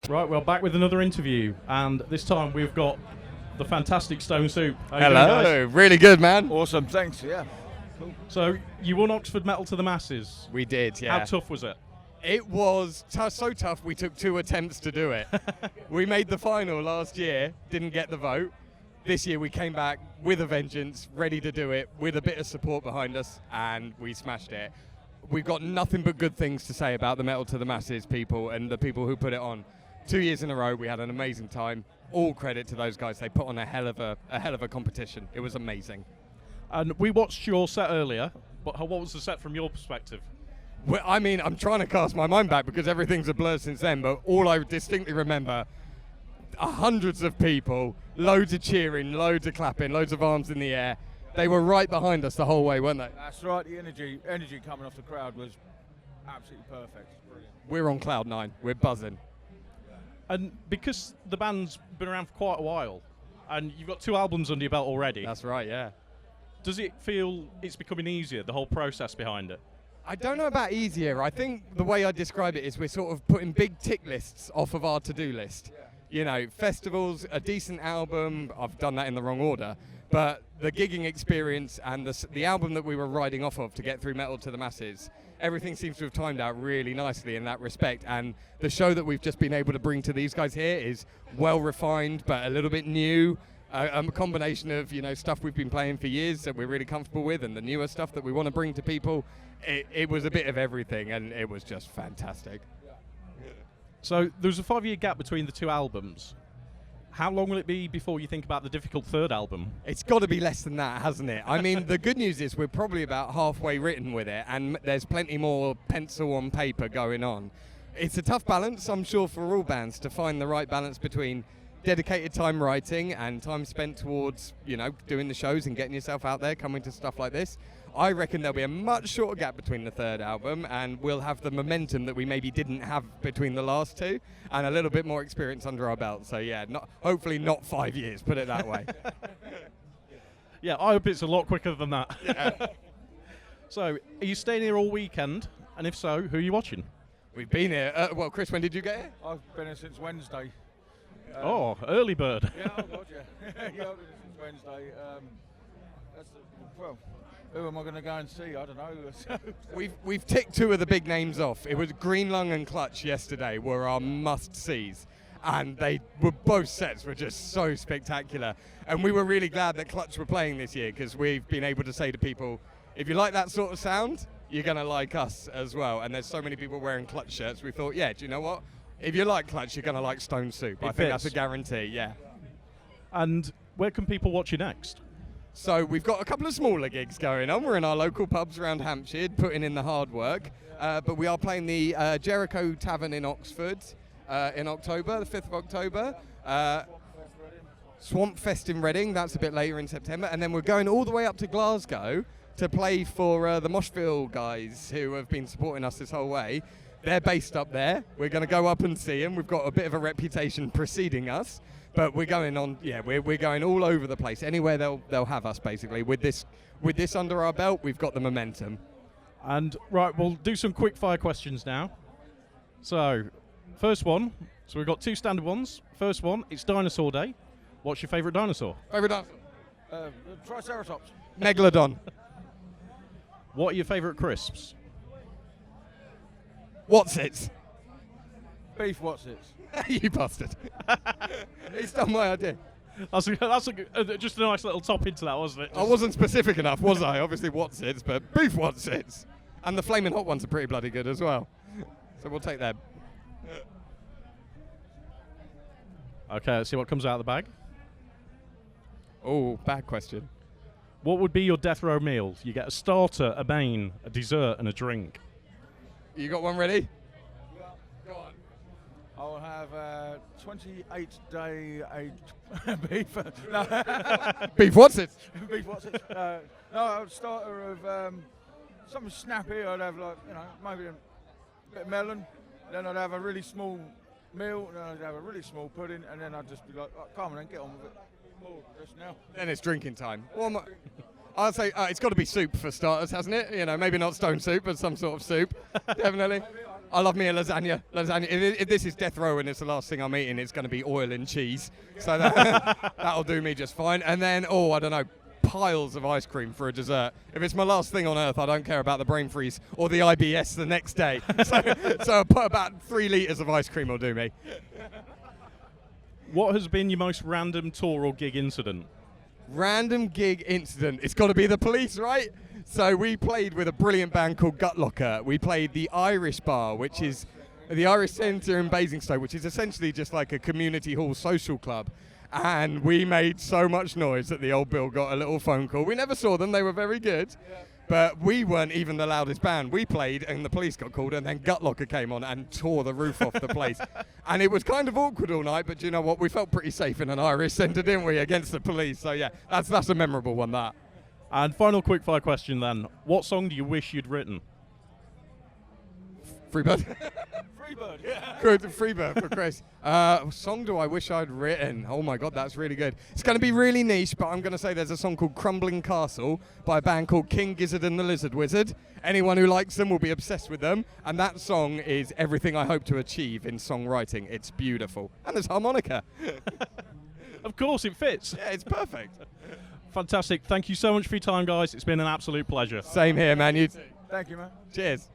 Right, we're back with another interview, and this time we've got the fantastic Stone Soup. How you doing, Hello, guys? really good, man. Awesome, thanks, yeah. Cool. So, you won Oxford Metal to the Masses. We did, yeah. How tough was it? It was so tough we took 2 attempts to do it. We made the final last year, didn't get the vote. This year we came back with a vengeance, ready to do it, with a bit of support behind us, and we smashed it. We've got nothing but good things to say about the Metal to the Masses people and the people who put it on. 2 years in a row, we had an amazing time. All credit to those guys. They put on a hell of a competition. It was amazing. And we watched your set earlier, but what was the set from your perspective? Well, I mean, I'm trying to cast my mind back because everything's a blur since then, but all I distinctly remember, hundreds of people, loads of cheering, loads of clapping, loads of arms in the air. They were right behind us the whole way, weren't they? That's right, the energy coming off the crowd was absolutely perfect. Brilliant. We're on cloud 9. We're buzzing. And because the band's been around for quite a while, and you've got 2 albums under your belt already, That's right, yeah. does it feel it's becoming easier, the whole process behind it? I don't know about easier. I think the way I describe it is we're sort of putting big tick lists off of our to-do list. You know, festivals, a decent album, I've done that in the wrong order, but the gigging experience and the album that we were riding off of to get through Metal to the Masses, everything seems to have timed out really nicely in that respect, and the show that we've just been able to bring to these guys here is well refined but a little bit new. A combination of, you know, stuff we've been playing for years that we're really comfortable with and the newer stuff that we want to bring to people. It was a bit of everything, and it was just fantastic. So there's a 5-year gap between the 2 albums. How long will it be before you think about the difficult 3rd album? It's got to be less than that, hasn't it? I mean, the good news is we're probably about halfway written with it, and there's plenty more pencil on paper going on. It's a tough balance, I'm sure, for all bands to find the right balance between dedicated time writing and time spent towards, you know, doing the shows and getting yourself out there, coming to stuff like this. I reckon there'll be a much shorter gap between the 3rd album, and we'll have the momentum that we maybe didn't have between the last 2, and a little bit more experience under our belt. So yeah, hopefully not 5 years, put it that way. Yeah, I hope it's a lot quicker than that. Yeah. So, are you staying here all weekend? And if so, who are you watching? We've been here. Well, Chris, when did you get here? I've been here since Wednesday. Early bird. Yeah, oh God, yeah. Yeah, I've been here since Wednesday. Well, who am I going to go and see? I don't know. We've ticked 2 of the big names off. It was Green Lung and Clutch yesterday were our must-sees. And both sets were just so spectacular. And we were really glad that Clutch were playing this year because we've been able to say to people, if you like that sort of sound, you're going to like us as well. And there's so many people wearing Clutch shirts, we thought, yeah, do you know what? If you like Clutch, you're going to like Stone Soup. I think that's a guarantee, yeah. And where can people watch you next? So we've got a couple of smaller gigs going on. We're in our local pubs around Hampshire, putting in the hard work. But we are playing the Jericho Tavern in Oxford in October, the 5th of October. Swamp Fest in Reading, that's a bit later in September. And then we're going all the way up to Glasgow to play for the Moshville guys who have been supporting us this whole way. They're based up there. We're going to go up and see them. We've got a bit of a reputation preceding us. But we're going on, yeah, we're going all over the place. Anywhere they'll have us, basically. With this under our belt, we've got the momentum. And, right, we'll do some quick fire questions now. So, first one. So we've got 2 standard ones. First one, it's Dinosaur Day. What's your favourite dinosaur? Favourite dinosaur? Triceratops. Megalodon. What are your favourite crisps? What's it? Beef Wotsits. You bastard. It's done my idea. That's just a nice little top into that, wasn't it? I wasn't specific enough, was I? Obviously Wotsits, but beef Wotsits. And the flaming hot ones are pretty bloody good as well. So we'll take them. Okay, let's see what comes out of the bag. Oh, bad question. What would be your death row meal? You get a starter, a main, a dessert, and a drink. You got one ready? Go on. I'll have 28-day aged beef. No. Beef Wotsits. Beef Wotsits. No, I'll starter of something snappy. I'd have maybe a bit of melon. Then I'd have a really small meal. And then I'd have a really small pudding. And then I'd just be like, oh, come on and get on with it. Oh, just now. Then it's drinking time. I'll say it's got to be soup for starters, hasn't it? You know, maybe not Stone Soup, but some sort of soup. Definitely. I love me a lasagna. Lasagna. If this is death row and it's the last thing I'm eating, it's going to be oil and cheese. So that'll do me just fine. And then, I don't know, piles of ice cream for a dessert. If it's my last thing on earth, I don't care about the brain freeze or the IBS the next day. So I'll put about 3 litres of ice cream will do me. What has been your most random tour or gig incident? Random gig incident. It's got to be the police, right? So we played with a brilliant band called Gutlocker. We played the Irish Bar, which is the Irish Centre in Basingstoke, which is essentially just like a community hall social club. And we made so much noise that the old Bill got a little phone call. We never saw them. They were very good. But we weren't even the loudest band. We played and the police got called, and then Gutlocker came on and tore the roof off the place. And it was kind of awkward all night, but you know what? We felt pretty safe in an Irish centre, didn't we, against the police? So yeah, that's a memorable one, that. And final quickfire question then. What song do you wish you'd written? Freebird. Freebird, yeah. Good, Freebird for Chris. Song do I wish I'd written? Oh my God, that's really good. It's going to be really niche, but I'm going to say there's a song called Crumbling Castle by a band called King Gizzard and the Lizard Wizard. Anyone who likes them will be obsessed with them. And that song is everything I hope to achieve in songwriting. It's beautiful. And there's harmonica. Of course, it fits. Yeah, it's perfect. Fantastic. Thank you so much for your time, guys. It's been an absolute pleasure. Same here, man. You too. Thank you, man. Cheers.